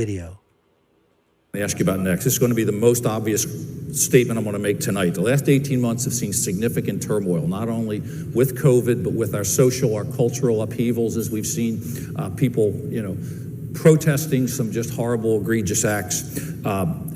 Video. Let me ask you about next. This is going to be the most obvious statement I'm going to make tonight. The last 18 months have seen significant turmoil, not only with COVID, but with our social, our cultural upheavals, as we've seen people, protesting some just horrible, egregious acts.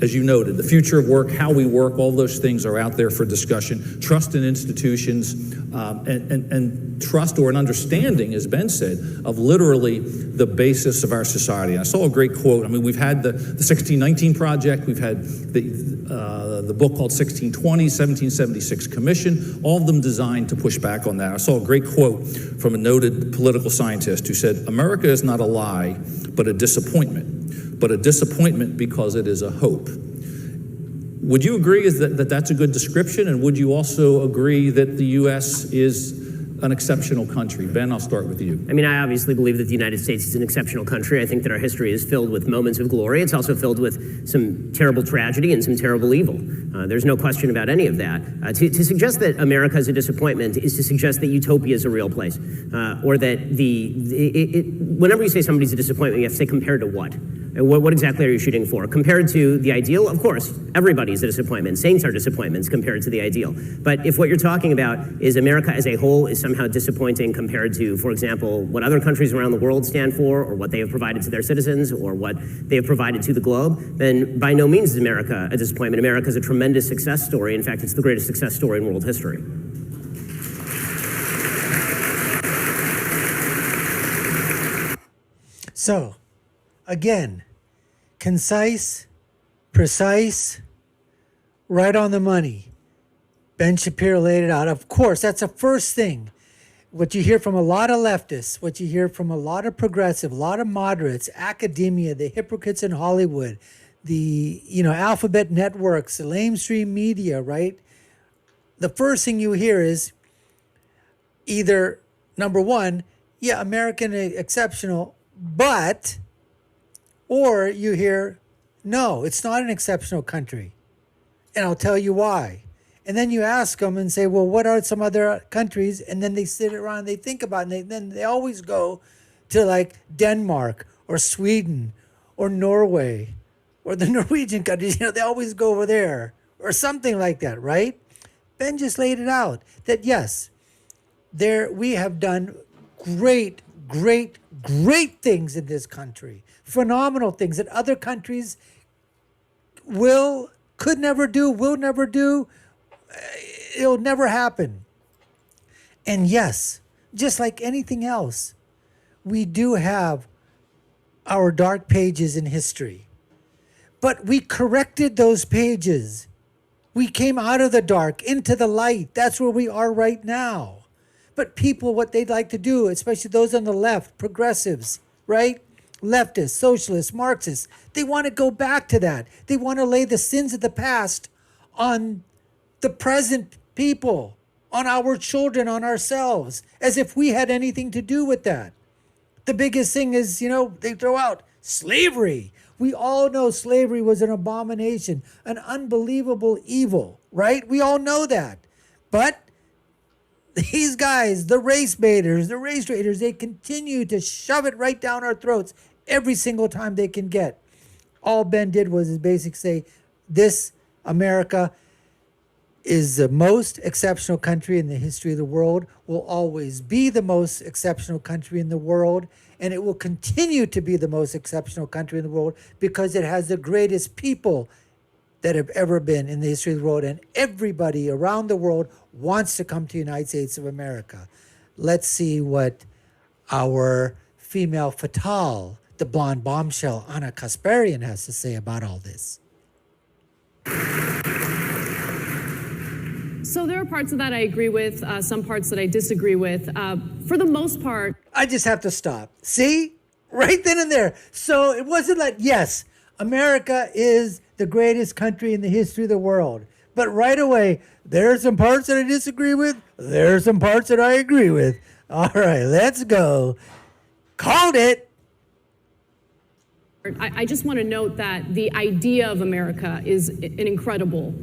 As you noted, the future of work, how we work, all those things are out there for discussion. Trust in institutions, and trust or an understanding, as Ben said, of literally the basis of our society. And I saw a great quote. I mean, we've had the 1619 Project, we've had the book called 1620, 1776 Commission, all of them designed to push back on that. I saw a great quote from a noted political scientist who said, "America is not a lie, but a disappointment because it is a hope." Would you agree that that's a good description? And would you also agree that the U.S. is an exceptional country? Ben, I'll start with you. I mean, I obviously believe that the United States is an exceptional country. I think that our history is filled with moments of glory. It's also filled with some terrible tragedy and some terrible evil. There's no question about any of that. To suggest that America is a disappointment is to suggest that utopia is a real place, or that whenever you say somebody's a disappointment, you have to say compared to what? What exactly are you shooting for? Compared to the ideal, of course, everybody's a disappointment. Saints are disappointments compared to the ideal. But if what you're talking about is America as a whole is somehow disappointing compared to, for example, what other countries around the world stand for, or what they have provided to their citizens, or what they have provided to the globe, then by no means is America a disappointment. America is a tremendous success story. In fact, it's the greatest success story in world history. So, again, concise, precise, right on the money. Ben Shapiro laid it out. Of course, that's the first thing. What you hear from a lot of leftists, what you hear from a lot of progressive, a lot of moderates, academia, the hypocrites in Hollywood, the alphabet networks, the lamestream media, right? The first thing you hear is either, number one, yeah, American exceptional, but, or you hear, no, it's not an exceptional country. And I'll tell you why. And then you ask them and say, well, what are some other countries? And then they sit around and they think about it. And then they always go to like Denmark or Sweden or Norway or the Norwegian countries. They always go over there or something like that, right? Ben just laid it out that, yes, we have done great things in this country, phenomenal things that other countries could never do, will never do. It'll never happen. And yes, just like anything else, we do have our dark pages in history, but we corrected those pages. We came out of the dark into the light. That's where we are right now. But people, what they'd like to do, especially those on the left, progressives, right? Leftists, socialists, Marxists, they want to go back to that. They want to lay the sins of the past on the present people, on our children, on ourselves, as if we had anything to do with that. The biggest thing is, they throw out slavery. We all know slavery was an abomination, an unbelievable evil, right? We all know that. But these guys, the race baiters, the race traitors, they continue to shove it right down our throats every single time they can get. All Ben did was basically say, this America is the most exceptional country in the history of the world, will always be the most exceptional country in the world, and it will continue to be the most exceptional country in the world because it has the greatest people that have ever been in the history of the world, and everybody around the world wants to come to the United States of America. Let's see what our female fatale, the blonde bombshell, Ana Kasparian, has to say about all this. So there are parts of that I agree with, some parts that I disagree with. For the most part, I just have to stop. See? Right then and there. So it wasn't like, yes, America is the greatest country in the history of the world. But right away, there are some parts that I disagree with. There are some parts that I agree with. All right, let's go. Called it. I just want to note that the idea of America is an incredible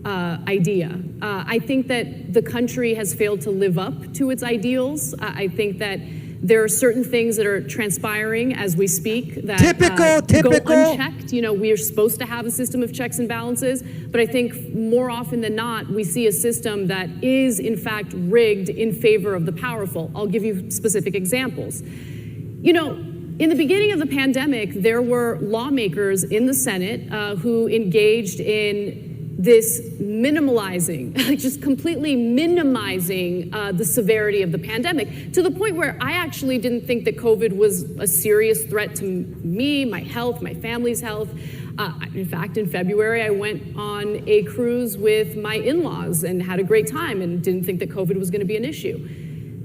idea. I think that the country has failed to live up to its ideals. I think that There are certain things that are transpiring as we speak that Typical. go unchecked. You know, we are supposed to have a system of checks and balances, but I think more often than not, we see a system that is in fact rigged in favor of the powerful. I'll give you specific examples. You know, in the beginning of the pandemic, there were lawmakers in the Senate who engaged in this minimalizing, just completely minimizing the severity of the pandemic, to the point where I actually didn't think that COVID was a serious threat to me, my health, my family's health. In fact, in February, I went on a cruise with my in-laws and had a great time and didn't think that COVID was going to be an issue.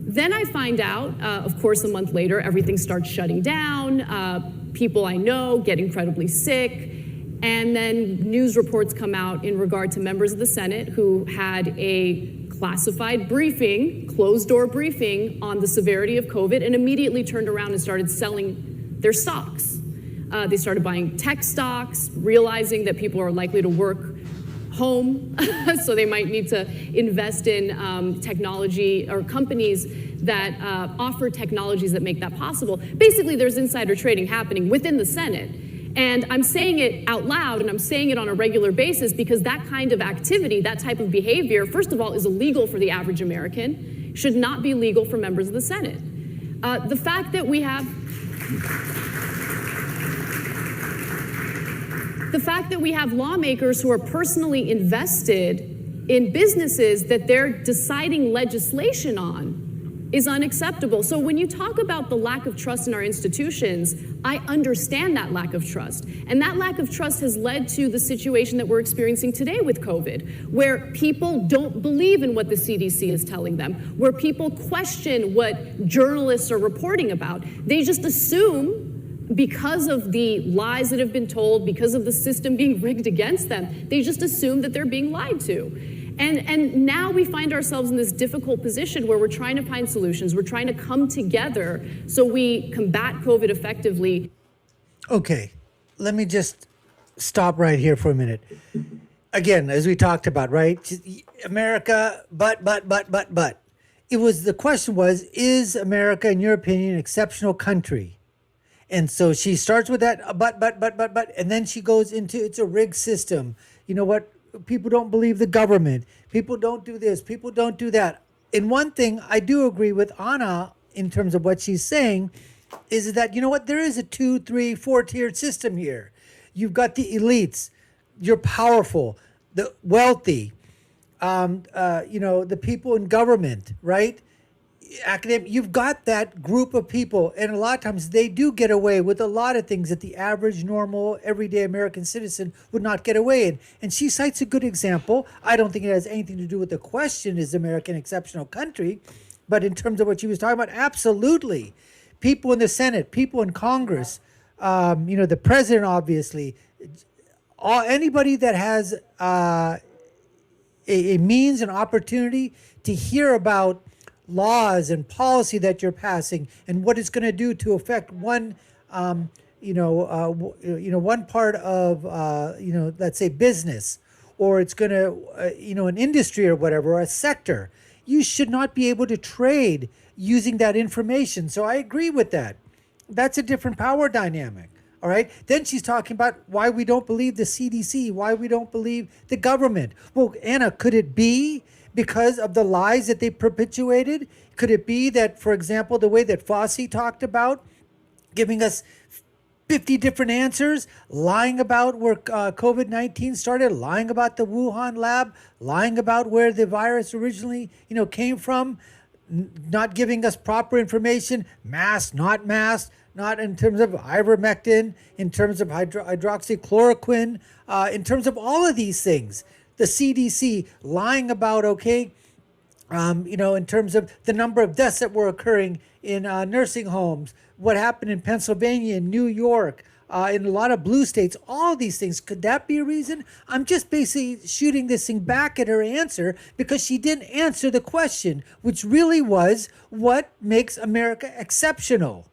Then I find out, of course, a month later, everything starts shutting down. People I know get incredibly sick. And then news reports come out in regard to members of the Senate who had a classified briefing, closed-door briefing on the severity of COVID, and immediately turned around and started selling their stocks. They started buying tech stocks, realizing that people are likely to work home, so they might need to invest in technology or companies that offer technologies that make that possible. Basically, there's insider trading happening within the Senate. And I'm saying it out loud, and I'm saying it on a regular basis because that kind of activity, that type of behavior, first of all, is illegal for the average American, should not be legal for members of the Senate. The fact that we have lawmakers who are personally invested in businesses that they're deciding legislation on is unacceptable. So when you talk about the lack of trust in our institutions, I understand that lack of trust. And that lack of trust has led to the situation that we're experiencing today with COVID, where people don't believe in what the CDC is telling them, where people question what journalists are reporting about. They just assume, because of the lies that have been told, because of the system being rigged against them, they just assume that they're being lied to. And now we find ourselves in this difficult position where we're trying to find solutions. We're trying to come together so we combat COVID effectively. Okay, let me just stop right here for a minute. Again, as we talked about, right? America, but. The question was, is America, in your opinion, an exceptional country? And so she starts with that, but, and then she goes into, it's a rigged system. You know what? People don't believe the government. People don't do this. People don't do that. And one thing I do agree with Ana in terms of what she's saying is that, you know what, there is a 2, 3, 4-tiered system here. You've got the elites, you're powerful, the wealthy, the people in government, right? Academic, you've got that group of people, and a lot of times they do get away with a lot of things that the average, normal, everyday American citizen would not get away in. And she cites a good example. I don't think it has anything to do with the question, is America an exceptional country? But in terms of what she was talking about, absolutely. People in the Senate, people in Congress, the president, obviously, anybody that has a means and opportunity to hear about laws and policy that you're passing and what it's going to do to affect one part of let's say business, or it's going to an industry or whatever, or a sector. You should not be able to trade using that information. So I agree with that. That's a different power dynamic. All right. Then she's talking about why we don't believe the CDC, why we don't believe the government. Well, Anna, could it be because of the lies that they perpetuated? Could it be that, for example, the way that Fauci talked about, giving us 50 different answers, lying about where COVID-19 started, lying about the Wuhan lab, lying about where the virus originally, came from, not giving us proper information, masked, not in terms of ivermectin, in terms of hydroxychloroquine, in terms of all of these things. The CDC lying about, in terms of the number of deaths that were occurring in nursing homes, what happened in Pennsylvania, in New York, in a lot of blue states, all these things. Could that be a reason? I'm just basically shooting this thing back at her answer because she didn't answer the question, which really was, what makes America exceptional?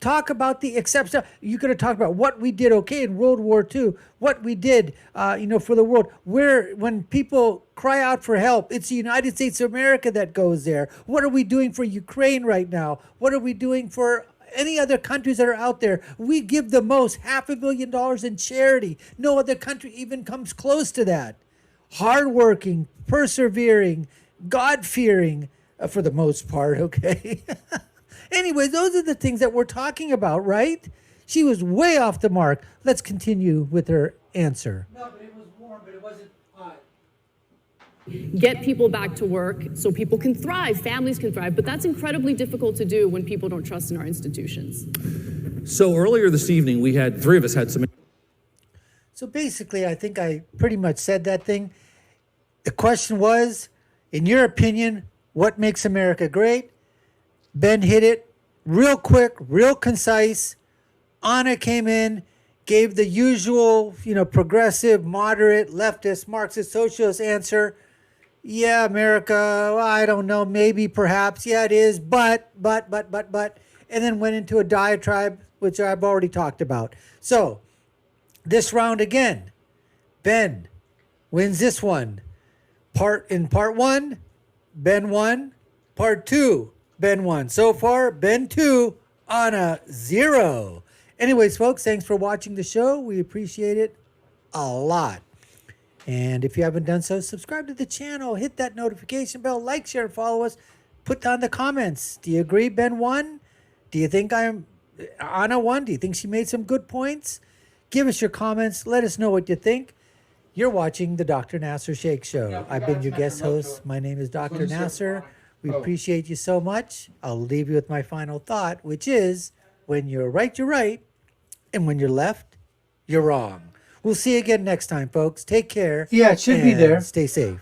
talk about the exception. You're going to talk about what we did okay in World War II, what we did, for the world. When people cry out for help, it's the United States of America that goes there. What are we doing for Ukraine right now? What are we doing for any other countries that are out there? We give the most, $500 million in charity. No other country even comes close to that. Hardworking, persevering, God-fearing, for the most part, okay? Anyway, those are the things that we're talking about, right? She was way off the mark. Let's continue with her answer. No, but it was warm, but it wasn't hot. Get people back to work so people can thrive, families can thrive. But that's incredibly difficult to do when people don't trust in our institutions. So earlier this evening, three of us had some. So basically, I think I pretty much said that thing. The question was, in your opinion, what makes America great? Ben hit it real quick, real concise. Ana came in, gave the usual, progressive, moderate, leftist, Marxist, socialist answer. Yeah, America, well, I don't know, maybe, perhaps. Yeah, it is, but. And then went into a diatribe, which I've already talked about. So, this round again, Ben wins this one. In part one, Ben won. Part two, Ben won. So far, Ben 2, Ana 0. Anyways, folks, thanks for watching the show. We appreciate it a lot. And if you haven't done so, subscribe to the channel. Hit that notification bell. Like, share, and follow us. Put down the comments. Do you agree Ben won? Do you think Ana won? Do you think she made some good points? Give us your comments. Let us know what you think. You're watching the Dr. Nasir Shaikh Show. I've been your guest host. My name is Dr. Nasir. We appreciate you so much. I'll leave you with my final thought, which is, when you're right, you're right. And when you're left, you're wrong. We'll see you again next time, folks. Take care. Yeah, it should be there. Stay safe.